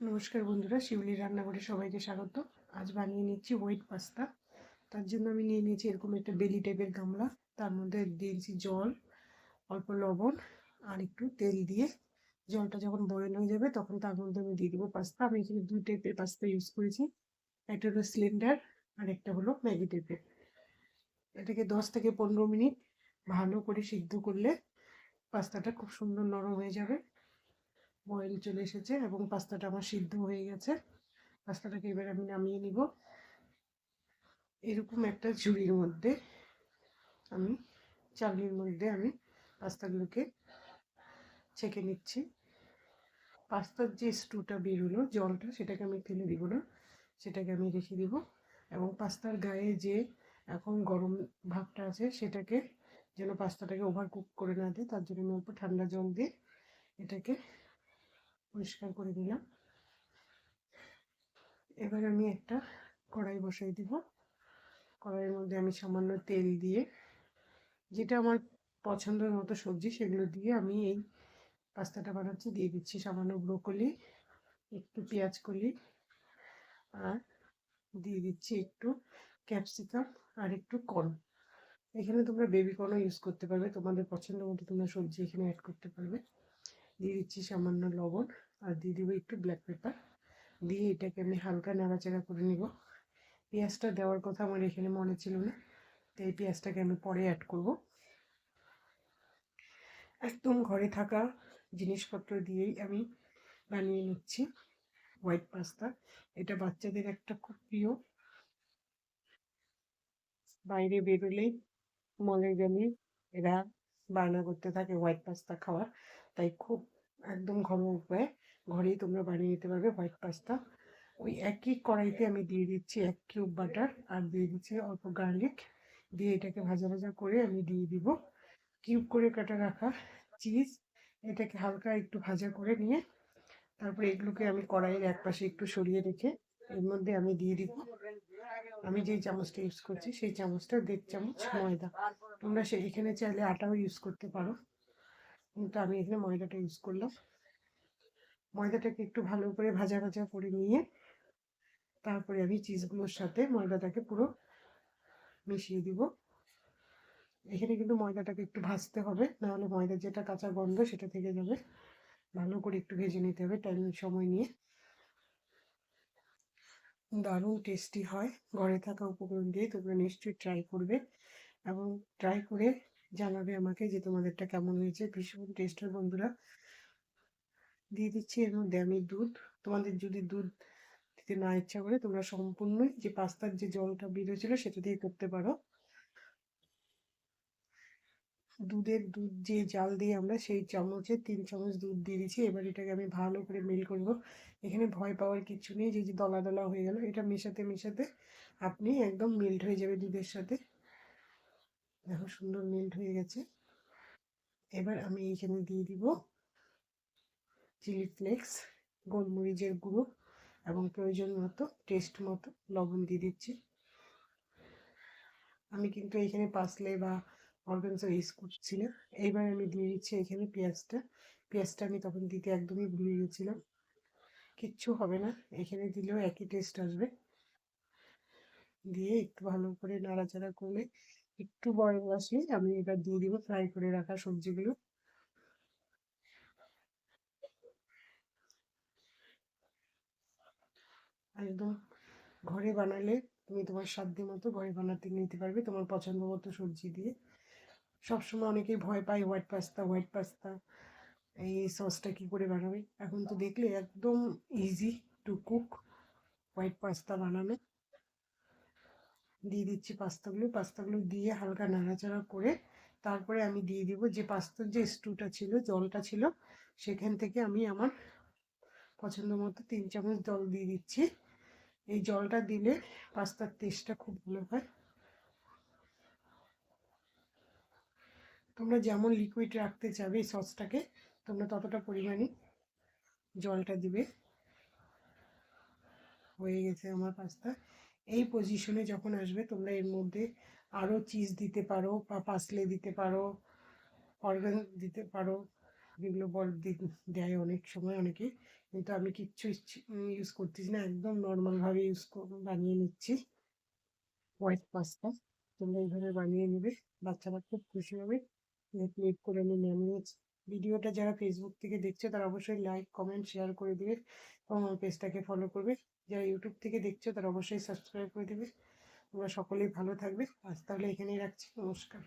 নমস্কার বন্ধুরা, শিউলির রান্নাঘরে সবাইকে স্বাগত। আজ বানিয়ে নিচ্ছি হোয়াইট পাস্তা। তার জন্য আমি নিয়ে নিয়েছি এরকম একটা বেলি টাইপের গামলা। তার মধ্যে দিয়েছি জল, অল্প লবণ আর একটু তেল দিয়ে জলটা যখন বয়েল হয়ে যাবে তখন তার মধ্যে আমি দিয়ে দেবো পাস্তা। আমি এখানে দুই টাইপের পাস্তা ইউজ করেছি, একটা হলো সিলিন্ডার আর একটা হলো ম্যাগি টাইপের। এটাকে 10 থেকে 15 মিনিট ভালো করে সিদ্ধ করলে পাস্তাটা খুব সুন্দর নরম হয়ে যাবে। বয়েল চলে এসেছে এবং পাস্তাটা আমার সিদ্ধ হয়ে গেছে। পাস্তাটাকে এবার আমি নামিয়ে নিব। এরকম একটা ঝুড়ির মধ্যে আমি চালনির মধ্যে পাস্তাগুলোকে ছেঁকে নিচ্ছি। পাস্তার যে স্টুটা বেরোলো জলটা, সেটাকে আমি ফেলে দিব না, সেটাকে আমি রেখে দিব। এবং পাস্তার গায়ে যে এখন গরম ভাবটা আছে সেটাকে যেন পাস্তাটাকে ওভার কুক করে না দেয়, তার জন্য আমি অল্প ঠান্ডা জল দিয়ে এটাকে পরিষ্কার করে দিলাম। এবার আমি একটা কড়াই বসাই দিব। কড়াইয়ের মধ্যে আমি সামান্য তেল দিয়ে, যেটা আমার পছন্দের মতো সবজি সেগুলো দিয়ে আমি এই পাস্তাটা বানাচ্ছি, দিয়ে দিচ্ছি সামান্য ব্রোকলি, একটু পেঁয়াজ কলি, আর দিয়ে দিচ্ছি একটু ক্যাপসিকাম আর একটু কর্ন। এখানে তোমরা বেবি কর্নও ইউজ করতে পারবে, তোমাদের পছন্দ মতো তোমরা সবজি এখানে অ্যাড করতে পারবে। দিয়ে দিচ্ছি সামান্য লবণ আর দিয়ে দিব একটু ব্ল্যাক পেপার। দিয়ে এটাকে আমি হালকা নাড়াচাড়া করে নিব। পেঁয়াজটা দেওয়ার কথা আমার এখানে মনে ছিল না, তো এই পেঁয়াজটাকে আমি পরে অ্যাড করব। একদম ঘরে থাকা জিনিসপত্র দিয়েই আমি বানিয়ে নিচ্ছি হোয়াইট পাস্তা। এটা বাচ্চাদের একটা খুব প্রিয়, বাইরে বেরোলেই মলে গেলে এরা বায়না করতে থাকে হোয়াইট পাস্তা খাওয়ার। তাই খুব একদম ঘরোয়া উপায়ে ঘরেই তোমরা বানিয়ে নিতে পারবে হোয়াইট পাস্তা। ওই একই কড়াইতে আমি দিয়ে দিচ্ছি 1 কিউব বাটার আর দিয়ে দিচ্ছি অল্প গার্লিক। দিয়ে এটাকে ভাজা ভাজা করে আমি দিয়ে দিব কিউব করে কাটা রাখা চিজ। এটাকে হালকা একটু ভাজা করে নিয়ে তারপরে এগুলোকে আমি কড়াইয়ের একপাশে একটু সরিয়ে রেখে এর মধ্যে আমি দিয়ে দিব, আমি যেই চামচটা ইউজ করছি সেই চামচটা 1.5 চামচ ময়দা। তোমরা এখানে চাইলে আটাও ইউজ করতে পারো, কিন্তু আমি এখানে ময়দাটা ইউজ করলাম। ময়দাটাকে একটু ভালো করে ভাজা ভাজা করে নিয়ে তারপরে আমি চিজগুলোর সাথে ময়দাটাকে পুরো মিশিয়ে দিব। এখানে কিন্তু ময়দাটাকে একটু ভাজতে হবে, নাহলে ময়দার যেটা কাঁচা গন্ধ সেটা থেকে যাবে। ভালো করে একটু ভেজে নিতে হবে টাইম সময় নিয়ে। দারুণ টেস্টি হয়, ঘরে থাকা উপকরণ দিয়ে তোমরা নিশ্চয়ই ট্রাই করবে এবং ট্রাই করে জানাবে আমাকে যে তোমাদেরটা কেমন হয়েছে। ভীষণ টেস্টের বন্ধুরা। দিয়ে দিচ্ছি এর মধ্যে আমি দুধ। তোমাদের যদি দুধ দিতে না ইচ্ছা করে তোমরা সম্পূর্ণই যে পাস্তার যে জলটা বেরিয়েছিল সেটা দিয়ে করতে পারো। দুধ যে জাল দিয়ে আমরা সেই চামচে 3 চামচ দুধ দিয়ে দিচ্ছি। এবার এটাকে আমি ভালো করে মিল করবো। এখানে ভয় পাওয়ার কিছু নেই, যে দলা দলা হয়ে গেল, এটা মেশাতে মেশাতে আপনি একদম মেল্ট হয়ে যাবে দুধের সাথে। দেখো সুন্দর মেল্ট হয়ে গেছে। এবার আমি এখানে দিয়ে দিব চিলি ফ্লেক্স, গোলমরিচের গুঁড়ো এবং প্রয়োজন মতো টেস্ট মতো লবণ দিয়ে দিচ্ছি। আমি কিন্তু এখানে পার্সলে বা অর্গানজা ইউজ করছি না। এইবার আমি দিয়ে দিচ্ছি এখানে পেঁয়াজটা। পেঁয়াজটা আমি তখন দিতে একদমই ভুলে গেছিলাম। কিচ্ছু হবে না, এখানে দিলেও একই টেস্ট আসবে। দিয়ে একটু ভালো করে নাড়াচাড়া করলে একটু বয়ল আসলে আমি এবার দিয়ে দিব ফ্রাই করে রাখা সবজিগুলো। একদম ঘরে বানালে তুমি তোমার সাধ্য মতো ঘরে বানাতে নিতে পারবে তোমার পছন্দ মতো সবজি দিয়ে। সবসময় অনেকেই ভয় পায় হোয়াইট পাস্তা, হোয়াইট পাস্তা এই সসটা কী করে বানাবে। এখন তো দেখলে একদম easy to cook white pasta বানানো। দিয়ে দিচ্ছি পাস্তাগুলো। পাস্তাগুলো দিয়ে হালকা নাড়াচাড়া করে তারপরে আমি দিয়ে দিব যে পাস্তার যে স্টুটা ছিল, জলটা ছিল, সেখান থেকে আমি আমার পছন্দ মতো 3 চামচ জল দিয়ে দিচ্ছি। এই জলটা দিলে পাস্তার টেস্টটা খুব ভালো হয়। তোমরা যেমন লিকুইড রাখতে চাবে এই সসটাকে, তোমরা ততটা পরিমাণে জলটা দিবে। হয়ে গেছে আমার পাস্তা। এই পজিশনে যখন আসবে তোমরা এর মধ্যে আরও চিজ দিতে পারো বা পাসলে দিতে পারো, অর্গান দিতে পারো, যেগুলো দেয় অনেক সময় অনেকে, কিন্তু আমি কিচ্ছু ইউজ করতেছি না, একদম নর্মালভাবে বানিয়ে নিচ্ছি হোয়াইট পাস্তা। তোমরা এইভাবে বানিয়ে নেবে, বাচ্চারা খুব খুশি হবে। প্লেট করে আমি নিয়েছি। ভিডিওটা যারা ফেসবুক থেকে দেখছো তারা অবশ্যই লাইক কমেন্ট শেয়ার করে দিবে এবং আমার পেজটাকে ফলো করবে। যারা ইউটিউব থেকে দেখছো তারা অবশ্যই সাবস্ক্রাইব করে দেবে। তোমরা সকলেই ভালো থাকবে। আজ তাহলে এখানেই রাখছি, নমস্কার।